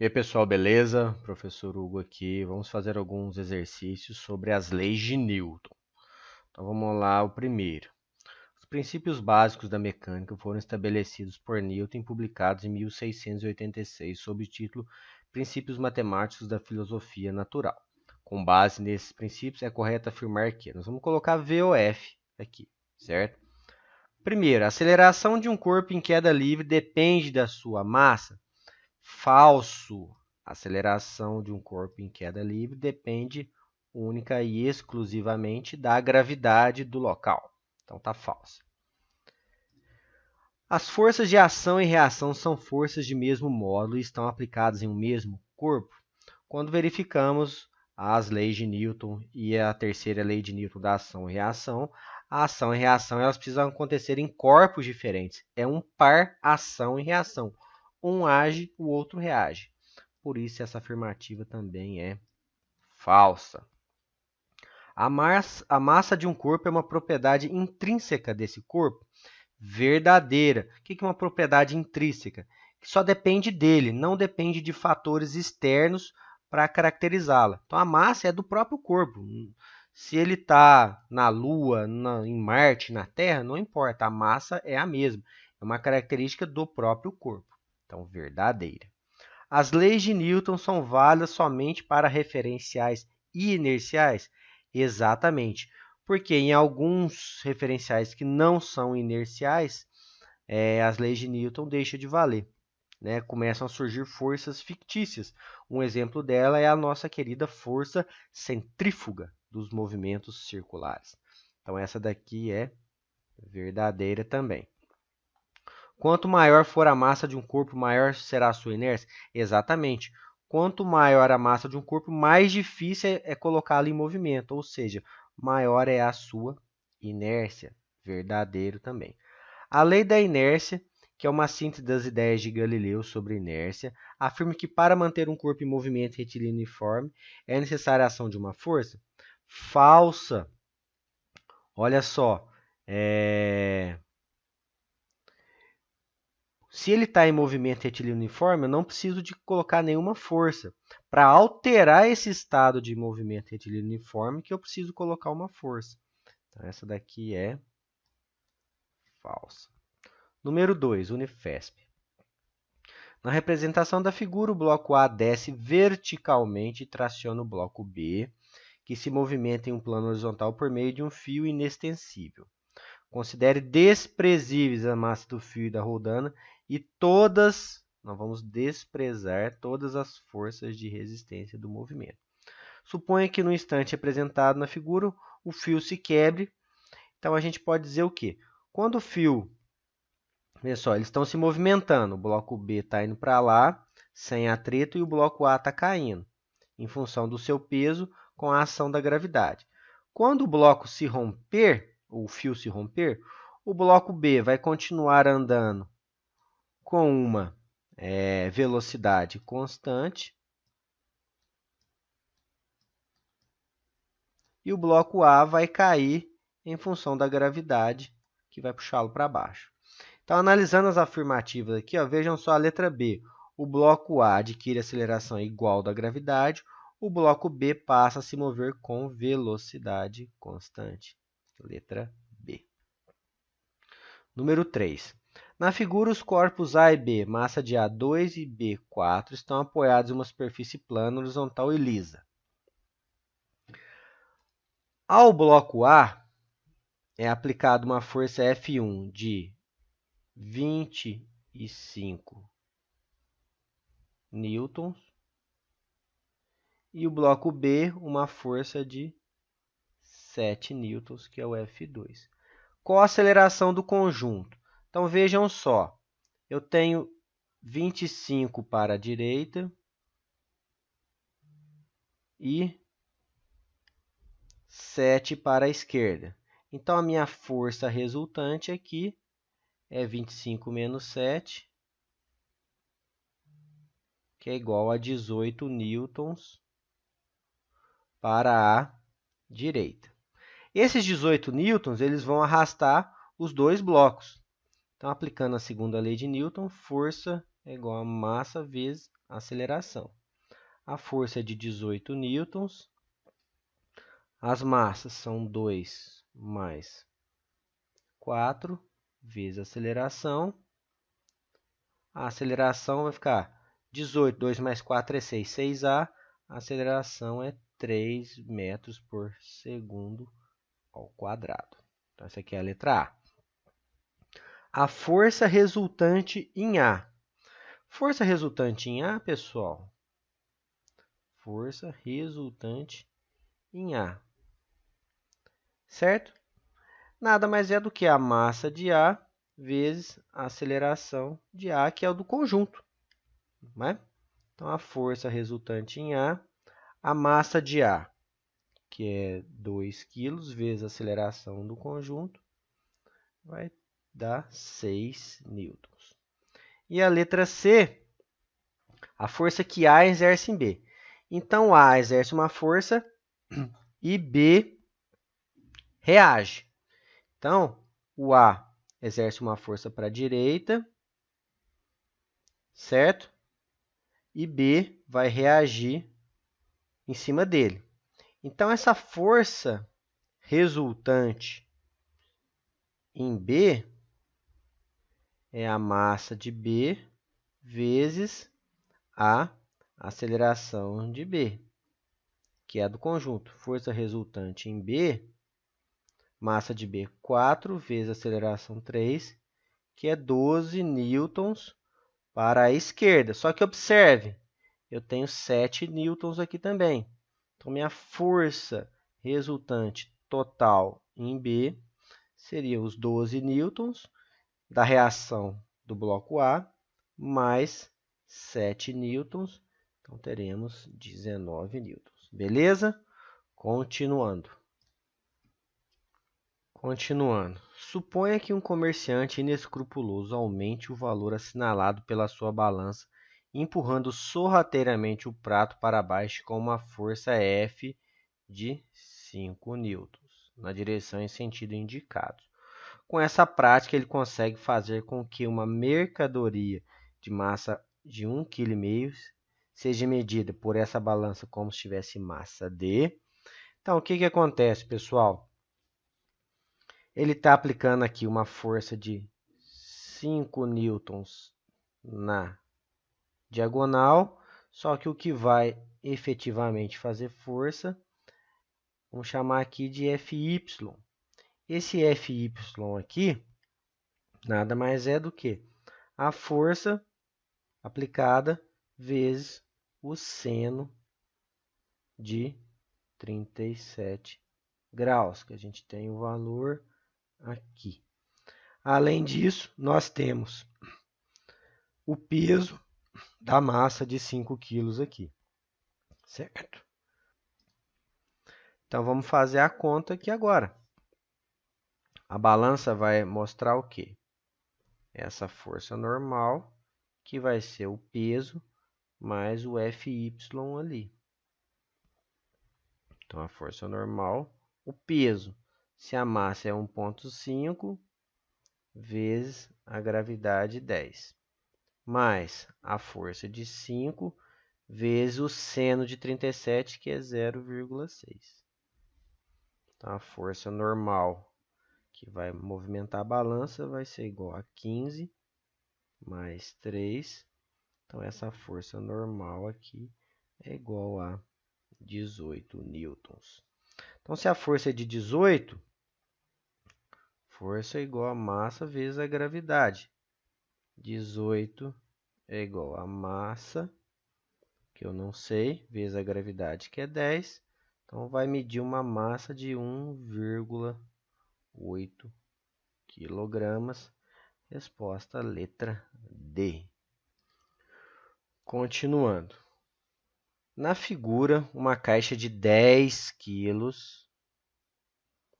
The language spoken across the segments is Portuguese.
E aí, pessoal, beleza? Professor Hugo aqui. Vamos fazer alguns exercícios sobre as leis de Newton. Então vamos lá, o primeiro. Os princípios básicos da mecânica foram estabelecidos por Newton e publicados em 1686 sob o título Princípios Matemáticos da Filosofia Natural. Com base nesses princípios, é correto afirmar que nós vamos colocar VOF aqui, certo? Primeiro, a aceleração de um corpo em queda livre depende da sua massa. Falso. A aceleração de um corpo em queda livre depende única e exclusivamente da gravidade do local. Então está falso. As forças de ação e reação são forças de mesmo módulo e estão aplicadas em um mesmo corpo. Quando verificamos as leis de Newton e a terceira lei de Newton da ação e reação, a ação e reação elas precisam acontecer em corpos diferentes. É um par ação e reação. Um age, o outro reage. Por isso, essa afirmativa também é falsa. A massa de um corpo é uma propriedade intrínseca desse corpo? Verdadeira. O que é uma propriedade intrínseca? Que só depende dele, não depende de fatores externos para caracterizá-la. Então, a massa é do próprio corpo. Se ele está na Lua, em Marte, na Terra, não importa. A massa é a mesma. É uma característica do próprio corpo. Então, verdadeira. As leis de Newton são válidas somente para referenciais inerciais? Exatamente, porque em alguns referenciais que não são inerciais, as leis de Newton deixam de valer. Começam a surgir forças fictícias. Um exemplo dela é a nossa querida força centrífuga dos movimentos circulares. Então, essa daqui é verdadeira também. Quanto maior for a massa de um corpo, maior será a sua inércia? Exatamente. Quanto maior a massa de um corpo, mais difícil é colocá-lo em movimento, ou seja, maior é a sua inércia. Verdadeiro também. A lei da inércia, que é uma síntese das ideias de Galileu sobre inércia, afirma que para manter um corpo em movimento retilíneo uniforme é necessária a ação de uma força? Falsa. Olha só, se ele está em movimento retilíneo uniforme, eu não preciso de colocar nenhuma força. Para alterar esse estado de movimento retilíneo uniforme, que eu preciso colocar uma força. Então, essa daqui é falsa. Número 2, Unifesp. Na representação da figura, o bloco A desce verticalmente e traciona o bloco B, que se movimenta em um plano horizontal por meio de um fio inextensível. Considere desprezíveis a massa do fio e da roldana e nós vamos desprezar todas as forças de resistência do movimento. Suponha que no instante representado na figura, o fio se quebre. Então, a gente pode dizer o quê? Quando o fio, veja só, eles estão se movimentando, o bloco B está indo para lá, sem atrito, e o bloco A está caindo, em função do seu peso com a ação da gravidade. Quando o bloco se romper, o fio se romper, o bloco B vai continuar andando com uma velocidade constante e o bloco A vai cair em função da gravidade que vai puxá-lo para baixo. Então, analisando as afirmativas aqui, vejam só a letra B. O bloco A adquire aceleração igual da gravidade, o bloco B passa a se mover com velocidade constante. Letra B. Número 3. Na figura, os corpos A e B, massa de A2 e B4, estão apoiados em uma superfície plana, horizontal e lisa. Ao bloco A, é aplicada uma força F1 de 25 newtons e o bloco B, uma força de 7 newtons, que é o F2. Qual a aceleração do conjunto? Então, vejam só, eu tenho 25 para a direita e 7 para a esquerda. Então, a minha força resultante aqui é 25 menos 7, que é igual a 18 newtons para a direita. Esses 18 newtons eles vão arrastar os dois blocos. Então, aplicando a segunda lei de Newton, força é igual a massa vezes a aceleração. A força é de 18 newtons. As massas são 2 mais 4 vezes a aceleração. A aceleração vai ficar 18, 2 mais 4 é 6, 6A. A aceleração é 3 metros por segundo ao quadrado. Então, essa aqui é a letra A. A força resultante em A. Força resultante em A, pessoal. Força resultante em A. Certo? Nada mais é do que a massa de A vezes a aceleração de A, que é o do conjunto. Não é? Então, a força resultante em a massa de A, que é 2 kg, vezes a aceleração do conjunto, vai dar 6 newtons. E a letra C, a força que A exerce em B. Então, A exerce uma força e B reage. Então, o A exerce uma força para a direita, certo? E B vai reagir em cima dele. Então, essa força resultante em B é a massa de B vezes a aceleração de B, que é a do conjunto. Força resultante em B, massa de B 4 vezes a aceleração 3, que é 12 newtons para a esquerda. Só que observe, eu tenho 7 newtons aqui também. Então, minha força resultante total em B seria os 12 newtons da reação do bloco A, mais 7 newtons. Então, teremos 19 newtons. Beleza? Continuando. Suponha que um comerciante inescrupuloso aumente o valor assinalado pela sua balança, empurrando sorrateiramente o prato para baixo com uma força F de 5 newtons, na direção e sentido indicados. Com essa prática, ele consegue fazer com que uma mercadoria de massa de 1,5 kg seja medida por essa balança como se tivesse massa D. Então, o que acontece, pessoal? Ele está aplicando aqui uma força de 5 newtons na diagonal, só que o que vai efetivamente fazer força, vamos chamar aqui de Fy. Esse Fy aqui nada mais é do que a força aplicada vezes o seno de 37 graus, que a gente tem o valor aqui. Além disso, nós temos o peso da massa de 5 kg aqui, certo? Então, vamos fazer a conta aqui agora. A balança vai mostrar o quê? Essa força normal, que vai ser o peso mais o Fy ali. Então, a força normal, o peso, se a massa é 1,5 vezes a gravidade 10, mais a força de 5 vezes o seno de 37, que é 0,6. Então, a força normal que vai movimentar a balança vai ser igual a 15 mais 3. Então, essa força normal aqui é igual a 18 newtons. Então, se a força é de 18, força é igual a massa vezes a gravidade. 18 é igual a massa, que eu não sei, vezes a gravidade, que é 10. Então, vai medir uma massa de 1,8 quilogramas. Resposta, letra D. Continuando. Na figura, uma caixa de 10 quilos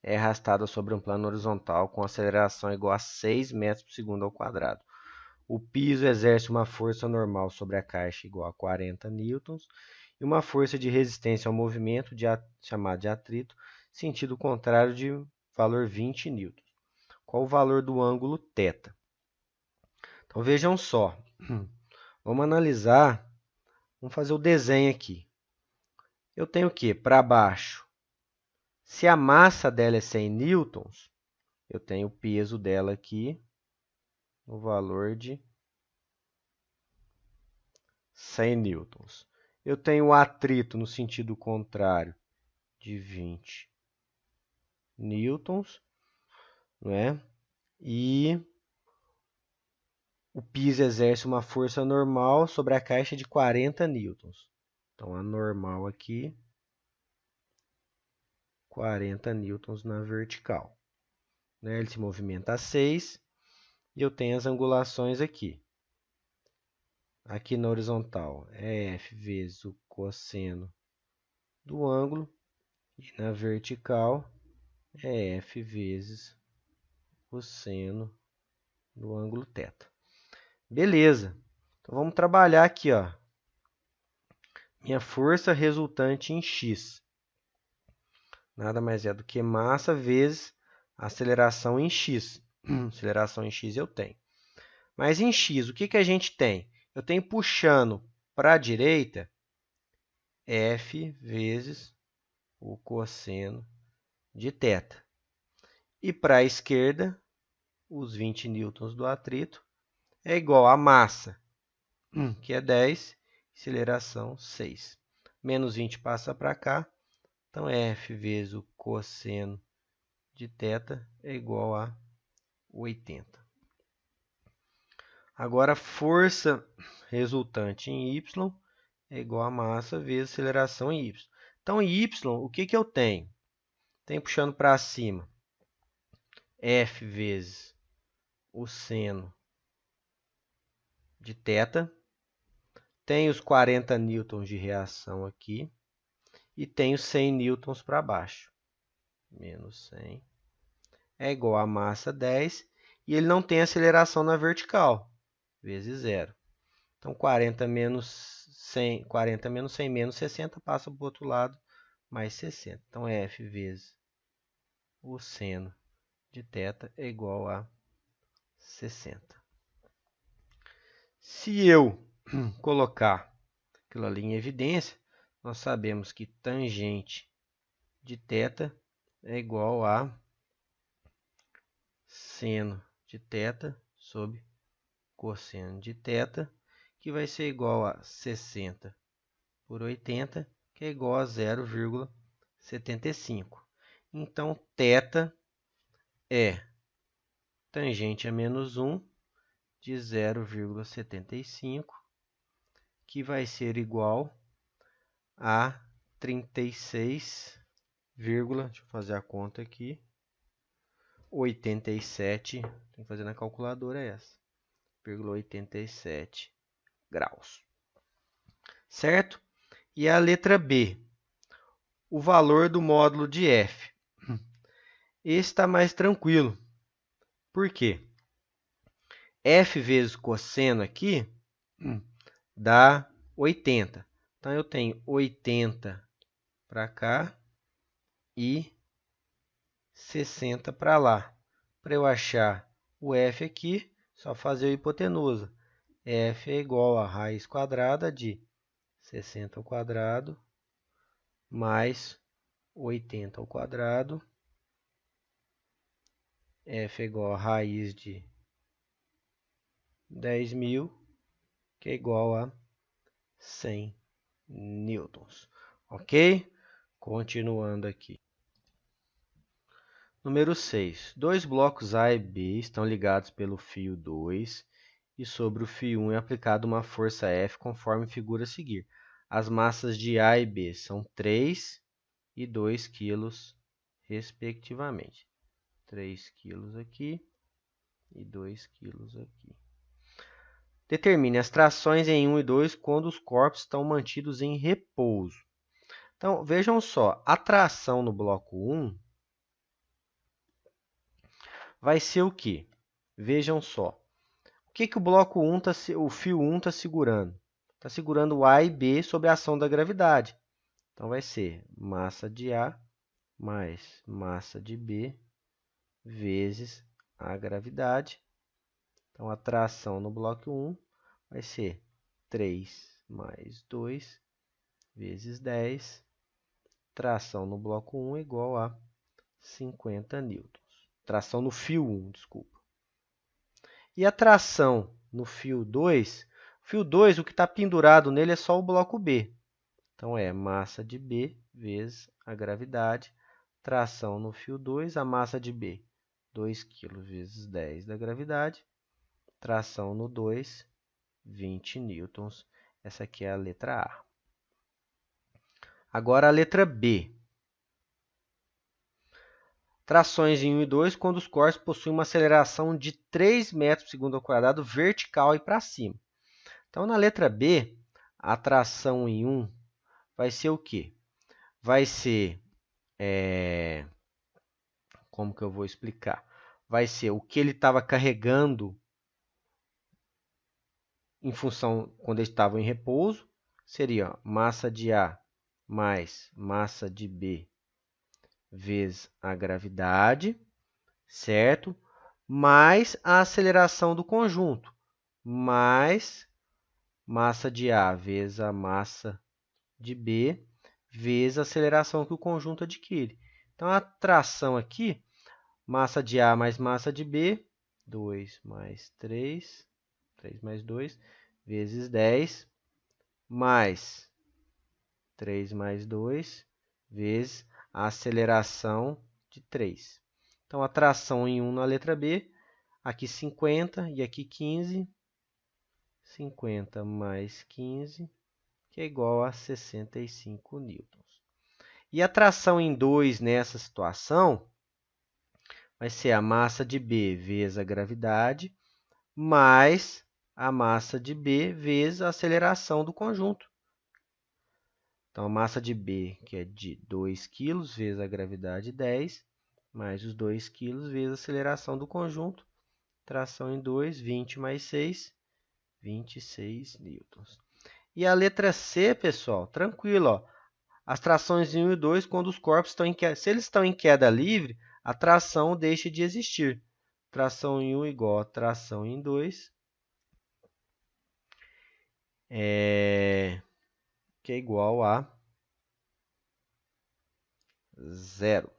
é arrastada sobre um plano horizontal com aceleração igual a 6 metros por segundo ao quadrado. O piso exerce uma força normal sobre a caixa igual a 40 newtons e uma força de resistência ao movimento chamada de atrito, sentido contrário de valor 20 newtons. Qual o valor do ângulo θ? Então, vejam só. Vamos analisar, vamos fazer o desenho aqui. Eu tenho o quê? Para baixo. Se a massa dela é 100 newtons, eu tenho o peso dela aqui, o valor de 100 newtons. Eu tenho o atrito no sentido contrário de 20 newtons, não é? E o piso exerce uma força normal sobre a caixa de 40 newtons. Então, a normal aqui, 40 newtons na vertical. Né? Ele se movimenta a 6 e eu tenho as angulações aqui. Aqui na horizontal é F vezes o cosseno do ângulo e na vertical é F vezes o seno do ângulo θ. Beleza. Então vamos trabalhar aqui, ó. Minha força resultante em x. Nada mais é do que massa vezes aceleração em x. Aceleração em x eu tenho. Mas em x, o que a gente tem? Eu tenho puxando para a direita F vezes o cosseno de θ. E para a esquerda, os 20 newtons do atrito é igual a massa, que é 10, aceleração 6. Menos 20 passa para cá, então F vezes o cosseno de θ é igual a 80. Agora, a força resultante em y é igual a massa vezes aceleração em y. Então, em y, o que eu tenho? Tenho puxando para cima F vezes o seno de θ. Tem os 40 newtons de reação aqui. E tenho 100 newtons para baixo. Menos 100 é igual a massa 10. E ele não tem aceleração na vertical. Vezes 0. Então, 40 menos 100, 40 menos 100 menos 60 passa para o outro lado. Mais 60. Então, F vezes o seno de θ é igual a 60. Se eu colocar aquilo ali em evidência, nós sabemos que tangente de θ é igual a seno de θ sobre cosseno de θ, que vai ser igual a 60 por 80, que é igual a 0,75. Então, θ é tangente a menos 1 de 0,75, que vai ser igual a 36, deixa eu fazer a conta aqui, 87, tem que fazer na calculadora essa, 0,87 graus. Certo? E a letra B, o valor do módulo de F. Esse está mais tranquilo. Por quê? F vezes cosseno aqui dá 80. Então, eu tenho 80 para cá e 60 para lá. Para eu achar o F aqui, só fazer a hipotenusa. F é igual a raiz quadrada de 60 ao quadrado mais 80 ao quadrado. F é igual a raiz de 10.000, que é igual a 100 newtons. Ok? Continuando aqui. Número 6. Dois blocos A e B estão ligados pelo fio 2 e sobre o fio 1 é aplicada uma força F conforme figura a seguir. As massas de A e B são 3 e 2 kg, respectivamente. 3 kg aqui e 2 kg aqui. Determine as trações em 1 e 2 quando os corpos estão mantidos em repouso. Então, vejam só, a tração no bloco 1 vai ser o quê? Vejam só. O que o bloco 1 o fio 1 está segurando? Está segurando o A e B sob a ação da gravidade. Então, vai ser massa de A mais massa de B vezes a gravidade. Então, a tração no bloco 1 vai ser 3 mais 2 vezes 10. Tração no bloco 1 é igual a 50 newtons. Tração no fio 1, desculpa. E a tração no fio 2? Fio 2, o que está pendurado nele é só o bloco B. Então, é massa de B vezes a gravidade. Tração no fio 2, a massa de B, 2 kg vezes 10 da gravidade. Tração no 2, 20 newtons. Essa aqui é a letra A. Agora, a letra B. Trações em 1 e 2, quando os corpos possuem uma aceleração de 3 metros por segundo ao quadrado vertical e para cima. Então, na letra B, a tração em 1 vai ser o quê? Vai ser, como que eu vou explicar? Vai ser o que ele estava carregando em função quando ele estava em repouso, seria massa de A mais massa de B vezes a gravidade, certo? Mais a aceleração do conjunto, mais massa de A vezes a massa de B, vezes a aceleração que o conjunto adquire. Então, a tração aqui, massa de A mais massa de B, 2 mais 3, 3 mais 2, vezes 10, mais 3 mais 2, vezes a aceleração de 3. Então, a tração em 1 na letra B, aqui 50 e aqui 15, 50 mais 15, que é igual a 65 newtons. E a tração em 2 nessa situação vai ser a massa de B vezes a gravidade, mais a massa de B vezes a aceleração do conjunto. Então, a massa de B, que é de 2 kg, vezes a gravidade 10, mais os 2 kg, vezes a aceleração do conjunto. Tração em 2, 20 mais 6, 26 newtons. E a letra C, pessoal, tranquilo, ó. As trações em 1 e 2, quando os corpos estão em queda, se eles estão em queda livre, a tração deixa de existir. Tração em 1 igual a tração em 2, que é igual a 0.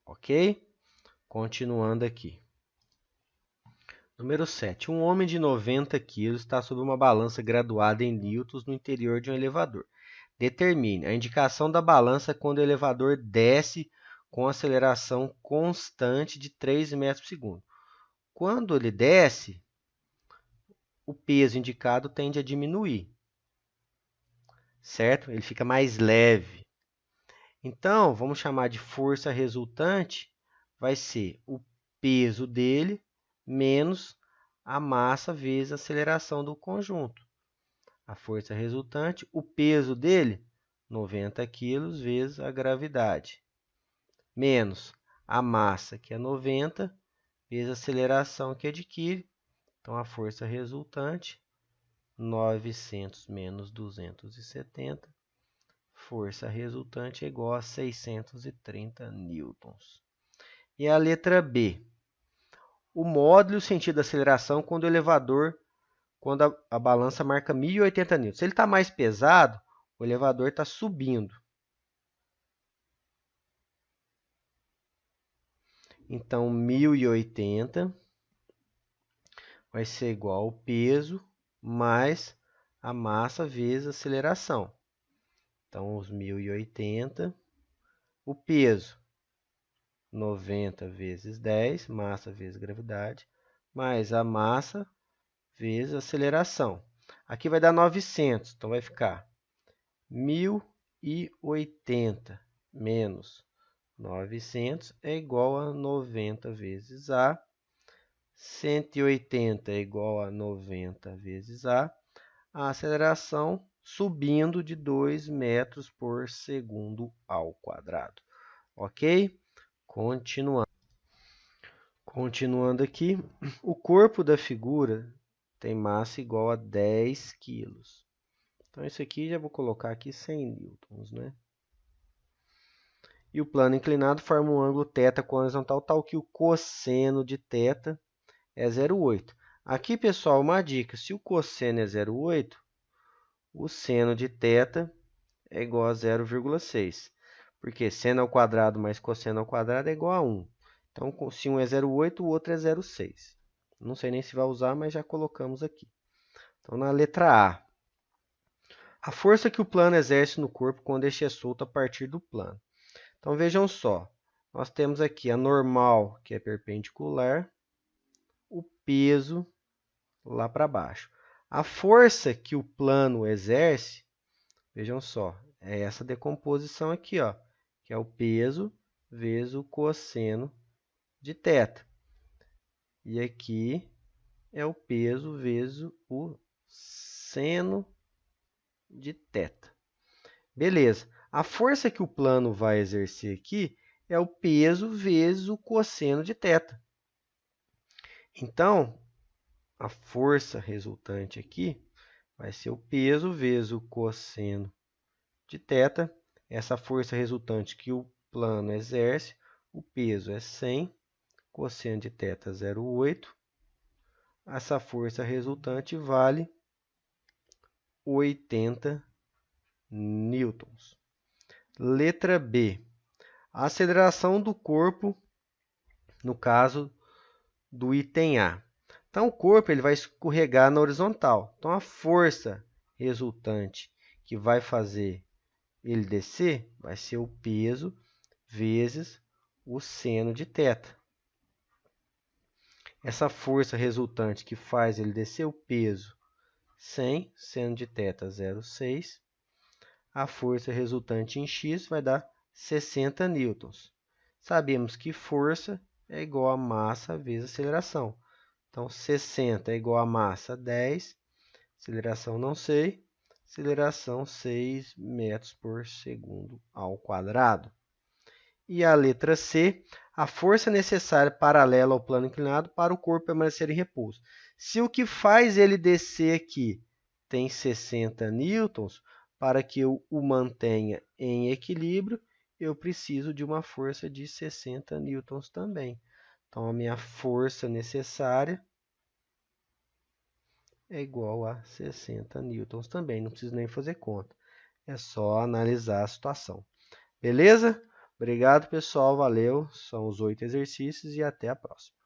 Ok? Continuando aqui. Número 7. Um homem de 90 kg está sob uma balança graduada em newtons no interior de um elevador. Determine a indicação da balança quando o elevador desce com aceleração constante de 3 metros por segundo. Quando ele desce, o peso indicado tende a diminuir, certo? Ele fica mais leve. Então, vamos chamar de força resultante, vai ser o peso dele menos a massa vezes a aceleração do conjunto. A força resultante, o peso dele, 90 kg vezes a gravidade, menos a massa, que é 90, vezes a aceleração que adquire. Então, a força resultante, 900 menos 270, força resultante é igual a 630 newtons. E a letra B. O módulo e o sentido da aceleração quando o elevador, quando a balança marca 1080 newtons. Se ele está mais pesado, o elevador está subindo. Então, 1080 vai ser igual ao peso mais a massa vezes a aceleração. Então, os 1080, o peso, 90 vezes 10, massa vezes gravidade, mais a massa vezes a aceleração. Aqui vai dar 900, então vai ficar 1080 menos 900 é igual a 90 vezes A, 180 é igual a 90 vezes A aceleração subindo de 2 metros por segundo ao quadrado. Ok? Continuando aqui, o corpo da figura tem massa igual a 10 kg. Então, isso aqui já vou colocar aqui 100 newtons, né? E o plano inclinado forma um ângulo θ com horizontal tal que o cosseno de θ é 0,8. Aqui, pessoal, uma dica. Se o cosseno é 0,8, o seno de θ é igual a 0,6. Porque seno ao quadrado mais cosseno ao quadrado é igual a 1. Então, se um é 0,8, o outro é 0,6. Não sei nem se vai usar, mas já colocamos aqui. Então, na letra A. A força que o plano exerce no corpo quando este é solto a partir do plano. Então, vejam só. Nós temos aqui a normal, que é perpendicular, o peso lá para baixo. A força que o plano exerce, vejam só, é essa decomposição aqui, ó, que é o peso vezes o cosseno de θ. E aqui é o peso vezes o seno de θ. Beleza. A força que o plano vai exercer aqui é o peso vezes o cosseno de θ. Então, a força resultante aqui vai ser o peso vezes o cosseno de θ. Essa força resultante que o plano exerce, o peso é 100, cosseno de θ 0,8. Essa força resultante vale 80 newtons. Letra B. A aceleração do corpo, no caso do item A. Então, o corpo ele vai escorregar na horizontal. Então, a força resultante que vai fazer ele descer vai ser o peso vezes o seno de θ. Essa força resultante que faz ele descer, o peso 100, seno de θ 0,6. A força resultante em x vai dar 60 newtons. Sabemos que força é igual a massa vezes aceleração. Então, 60 é igual a massa 10, aceleração não sei, aceleração 6 metros por segundo ao quadrado. E a letra C, a força necessária paralela ao plano inclinado para o corpo permanecer em repouso. Se o que faz ele descer aqui tem 60 newtons, para que eu o mantenha em equilíbrio, eu preciso de uma força de 60 newtons também. Então, a minha força necessária é igual a 60 newtons também. Não preciso nem fazer conta. É só analisar a situação. Beleza? Obrigado, pessoal. Valeu. São os 8 exercícios e até a próxima.